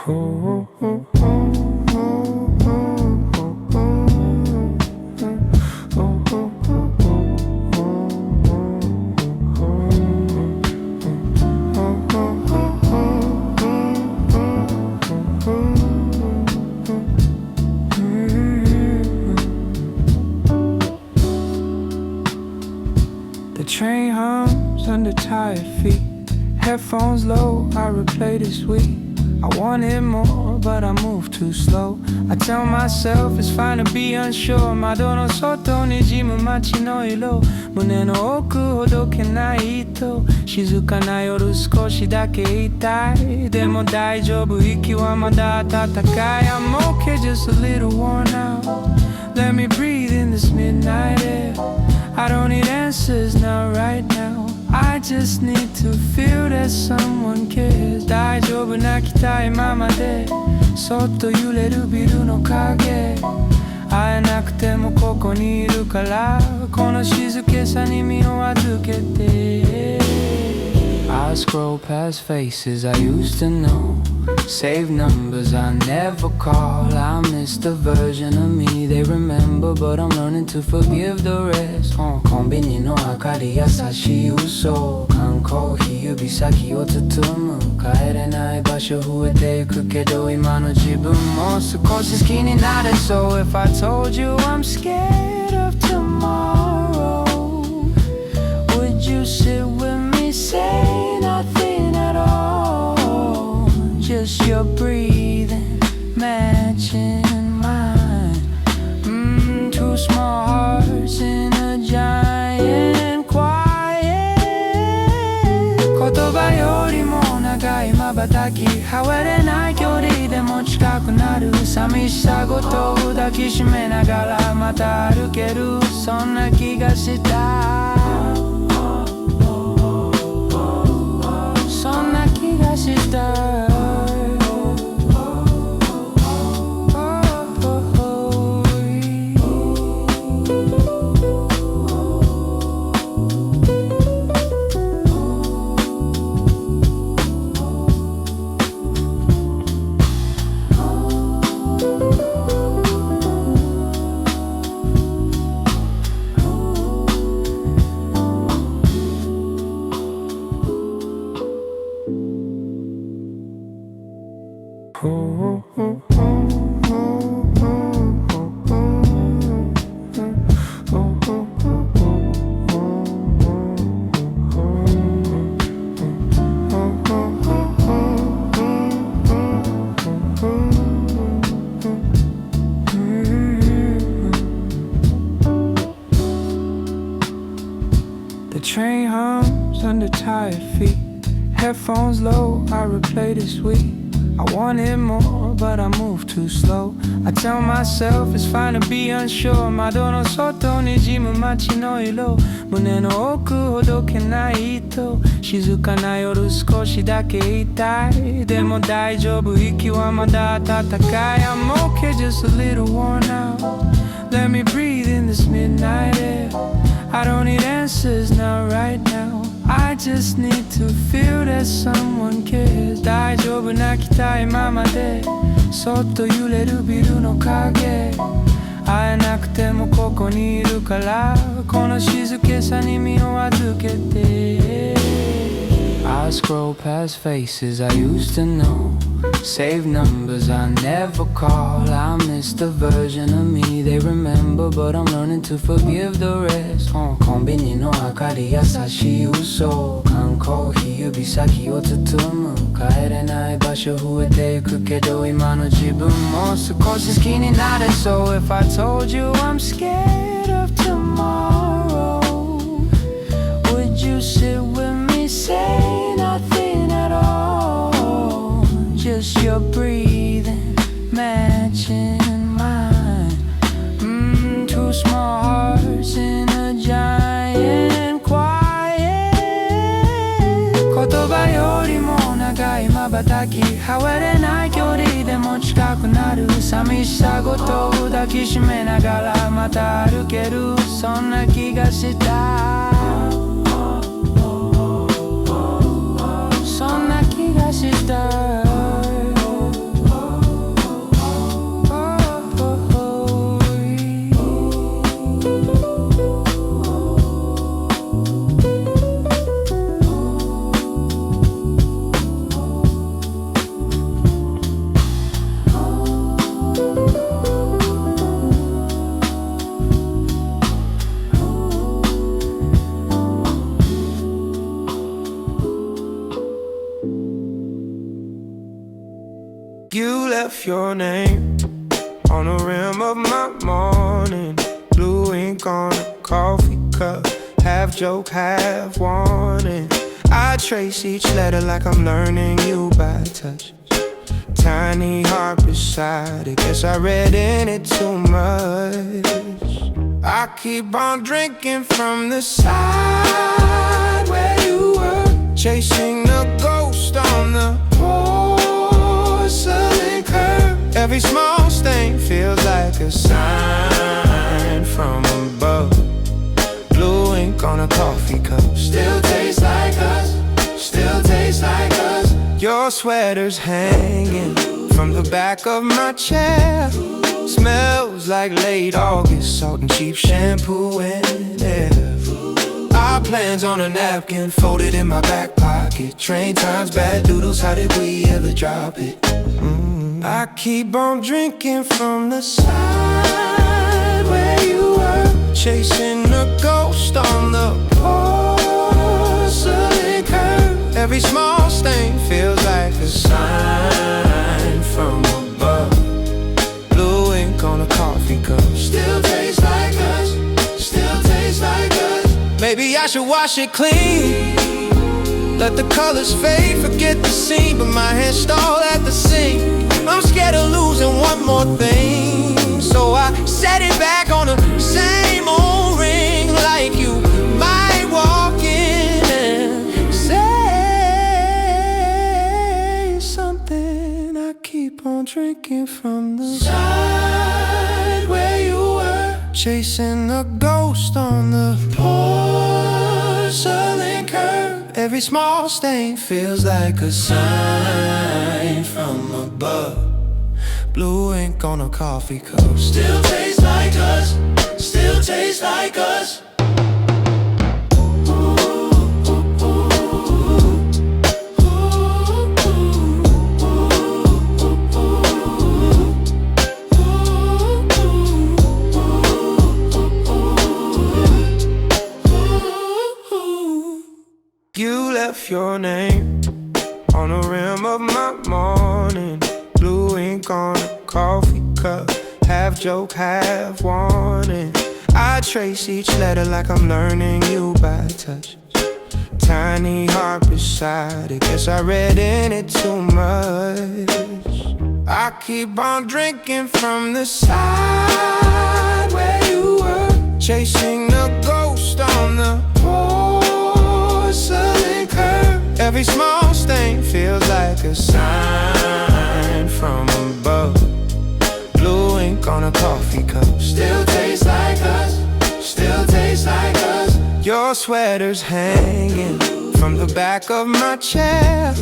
The train hums under tired feet. Headphones low, I replay this week. I wanted more, but I move too slow. I tell myself it's fine to be unsure. 窓の外に滲む街の色。胸の奥ほどけない糸。静かな夜少しだけいたい。でも大丈夫、息はまだ暖かい。I'm okay, just a little worn out. Let me breathe in this midnight air. I don't need answers, not right now. I just need to feel that someone cares. 大丈夫、泣きたいままでそっと揺れるビルの影。会えなくてもここにいるから、この静けさに身を預けて。I scroll past faces I used to know. Save numbers I never call. I miss the version of me they remember, but I'm learning to forgive the rest. コンビニの明かり優しい嘘。缶コーヒー指先を包む。帰れない場所増えていくけど、今の自分も少し好きになれそう。If I told you I'm scared of tomorrow, would you sit with me, say nothing at all? Just your breathing, matching mine. Two small hearts in a giant quiet. 言葉よりも長い瞬き。離れない距離でも近くなる。寂しさごと抱きしめながらまた歩ける。そんな気がした。そんな気がした。The train hums under tired feet. Headphones low, I replay this week. I wanted more, but I move too slow. I tell myself it's fine to be unsure. 窓の外に滲む街の色。胸の奥ほどけない糸。静かな夜少しだけいたい。でも大丈夫、息はまだ暖かい。I'm okay, just a little worn out. Let me breathe in this midnight air. I don't need answers, not right now. I just need to feel that someone cares. 大丈夫、泣きたいままでそっと揺れるビルの影。会えなくてもここにいるから、この静けさに身を預けて。I scroll past faces I used to know. Save numbers I never call. I miss the version of me they remember, but I'm learning to forgive the rest. コンビニの明かり優しい嘘。缶コーヒー指先を包む。帰れない場所増えていくけど、今の自分も少し好きになれそう。If I told you I'm scared of tomorrow, would you sit with me, say nothing at all? Just your breathing, matching mine. Two small hearts in a giant quiet. 言葉よりも長い瞬き。離れない距離でも近くなる。寂しさごと抱きしめながらまた歩ける。そんな気がした。そんな気がした。You left your name on the rim of my morning. Blue ink on a coffee cup, half joke, half warning. I trace each letter like I'm learning you by touch. Tiny heart beside it, guess I read in it too much. I keep on drinking from the side where you were, chasing the ghost on the porcelain curb. Every small stain feels like a sign from above. Blue ink on a coffee cup, still tastes like us, still tastes like us. Your sweater's hanging from the back of my chair. Smells like late August, salt and cheap shampoo and air. Our plans on a napkin, folded in my back pocket. Train times, bad doodles, how did we ever drop it? I keep on drinking from the side where you were, chasing a ghost on the porcelain curb. Every small stain feels like a sign from above. Blue ink on a coffee cup, still tastes like us, still tastes like us. Maybe I should wash it clean, let the colors fade, forget the scene, but my hands stall at the sink. I'm scared of losing one more thing, so I set it back on the same old ring. Like you might walk in and say something. I keep on drinking from the side where you were, chasing a ghost on the porcelain curb. Every small stain feels like a sign from above. Blue ink on a coffee cup, still tastes like us, still tastes like us. You left your name on the rim of my morning. Blue ink on a coffee cup, half joke, half warning. I trace each letter like I'm learning you by touch. Tiny heart beside it, guess I read in it too much. I keep on drinking from the side where you were, chasing the ghost on the porcelain curb. Every small stain feels like a sign from above. Blue ink on a coffee cup, still tastes like us, still tastes like us. Your sweater's hanging from the back of my chair.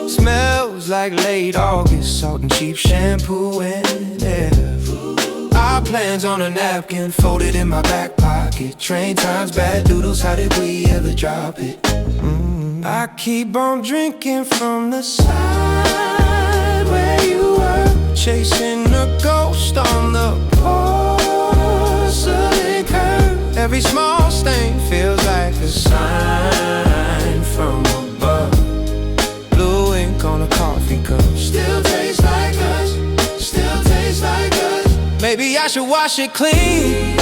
Smells like late August, salt and cheap shampoo and air. Our plans on a napkin, folded in my back pocket. Train times, bad doodles, how did we ever drop it? I keep on drinking from the side where you were, chasing a ghost on the porcelain curb. Every small stain feels like a sign from above. Blue ink on a coffee cup, still tastes like us, still tastes like us. Maybe I should wash it clean,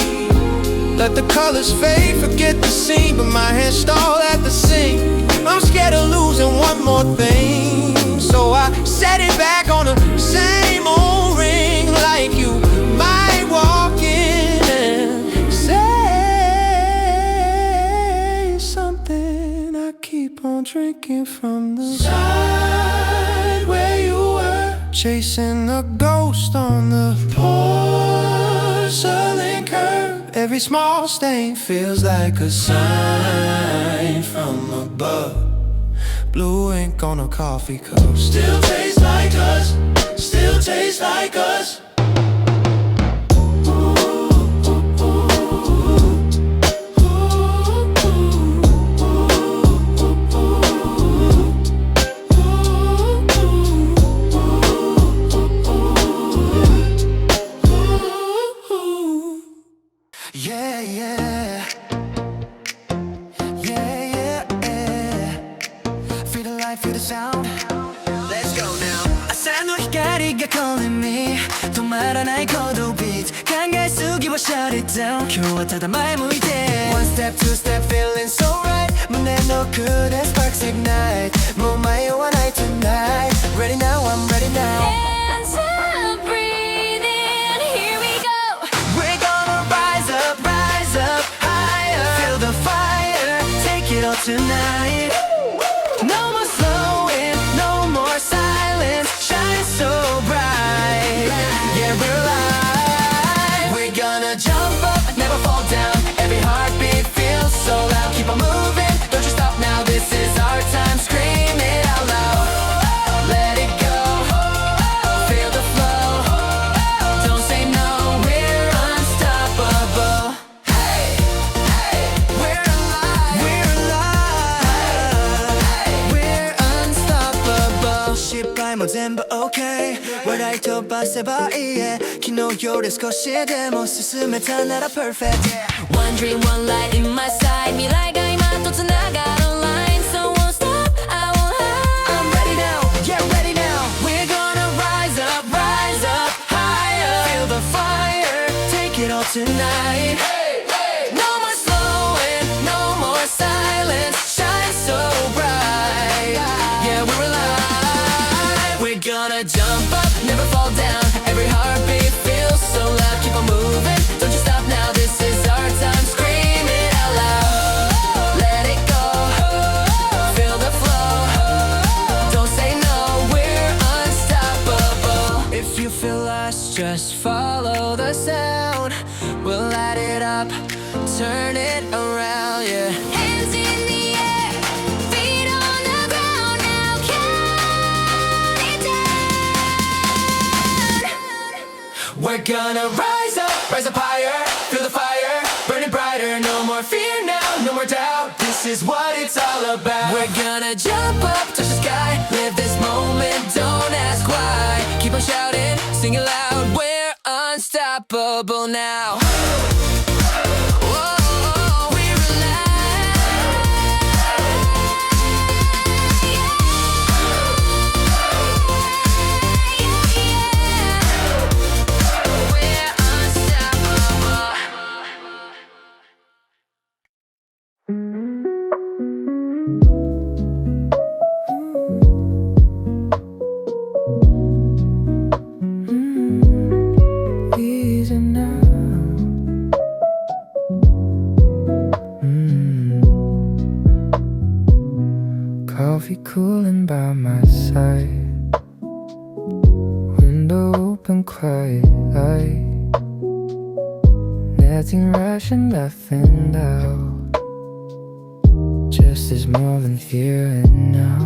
let the colors fade, forget the scene, but my hands stall at the sink. I'm scared of losing one more thing, so I set it back on the same old ring. Like you might walk in and say something. I keep on drinking from the side where you were, chasing a ghost on the porcelain curb. Every small stain feels like a sign from above. Blue ink on a coffee cup, still tastes like us, still tastes like us. Yeah, yeah. Yeah, yeah, yeah. Feel the light, feel the sound. Let's go now. Hacer no es que 光が calling me 止まらない行動ビート考えすぎは shut it down 今日はただ前向いて One step two step feeling so right 胸の空で sparks ignite もう迷わない tonight Ready now I'm ready now Hands up, breathe in, here we go. We're gonna rise up higher Feel the fire, take it all tonight No more slowing, no more silence Shine so bright Yeah, we're alive We're gonna jump up, never fall down Every heartbeat feels so loud Keep on moving, don't you stop now This is our time, scream it out loud Let it go, feel the flow Don't say no, we're unstoppable Hey, hey, we're alive We're alive We're unstoppable 失敗も全部 OK 笑い飛ばせばいい昨日より少しでも進めたなら perfect One dream, one light in my sight. 未来が今とつながる line. So won't stop, I won't hide. I'm ready now, yeah ready now We're gonna rise up higher Feel the fire, take it all tonight No more slowing, no more silence Shine so bright Yeah, we're alive We're gonna jump up, never fall down Every heartbeat feels so loud Keep on moving, don't you stop now This is our time, scream it out loud Let it go, feel the flow Don't say no, we're unstoppable If you feel lost, just follow the sound We'll light it up, turn it around, yeah Hands in the air, feet on the ground. Now count it down. We're gonna rise up higher Feel the fire, burning brighter No more fear now, no more doubt This is what it's all about We're gonna jump up, touch the sky Live this moment, don't ask why Keep on shouting, sing it loud We're unstoppable now Whoa, we're alive We're unstoppable. Easy now. Coffee cooling by my side. Window open, quiet light. Nothing rushing, nothing out. Just this moment here and now.